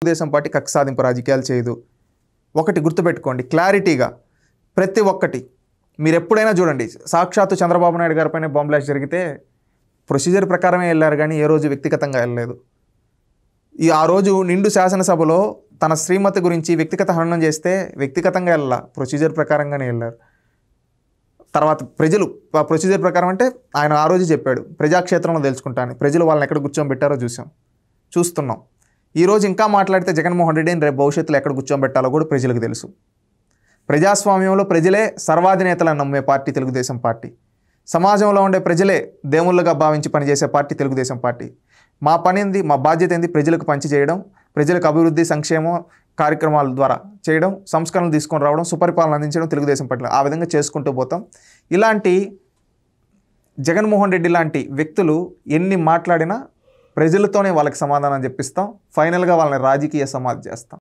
Telugu Desam party కక్ష సాధింపు రాజకీయాలు చేయదు. ఒకటి గుర్తుపెట్టుకోండి క్లారిటీగా, ప్రతి ఒక్కటి మీరు ఎప్పుడైనా చూడండి, సాక్షాత్తు చంద్రబాబు నాయుడు గారిపైన బాంబ్ బ్లాస్ట్ జరిగితే ప్రొసీజర్ ప్రకారమే వెళ్ళారు కానీ ఏ రోజు వ్యక్తిగతంగా వెళ్ళలేదు. ఆ రోజు నిండు శాసనసభలో తన శ్రీమతి గురించి వ్యక్తిగత హననం చేస్తే వ్యక్తిగతంగా వెళ్ళాల, ప్రొసీజర్ ప్రకారంగానే వెళ్ళారు. తర్వాత ప్రజలు ప్రొసీజర్ ప్రకారం అంటే ఆయన ఆ రోజు చెప్పాడు ప్రజాక్షేత్రంలో తెలుసుకుంటాను, ప్రజలు వాళ్ళని ఎక్కడ కూర్చోబెట్టారో చూస్తున్నాం. ఈరోజు ఇంకా మాట్లాడితే జగన్మోహన్ రెడ్డిని రేపు భవిష్యత్తులో ఎక్కడ కూర్చోబెట్టాలో కూడా ప్రజలకు తెలుసు. ప్రజాస్వామ్యంలో ప్రజలే సర్వాధినేతలను నమ్మే పార్టీ తెలుగుదేశం పార్టీ. సమాజంలో ఉండే ప్రజలే దేవుళ్ళుగా భావించి పనిచేసే పార్టీ తెలుగుదేశం పార్టీ. మా పని ఏంది, మా బాధ్యత ఏంది, ప్రజలకు పంచి చేయడం, ప్రజలకు అభివృద్ధి సంక్షేమ కార్యక్రమాల ద్వారా చేయడం, సంస్కరణలు తీసుకొని రావడం, సుపరిపాలన అందించడం తెలుగుదేశం పార్టీ. ఆ విధంగా చేసుకుంటూ పోతాం. ఇలాంటి జగన్మోహన్ రెడ్డి లాంటి వ్యక్తులు ఎన్ని మాట్లాడినా ప్రజలతోనే వాళ్ళకి సమాధానం చెప్పిస్తాం. ఫైనల్గా వాళ్ళని రాజకీయ సమాధి చేస్తాం.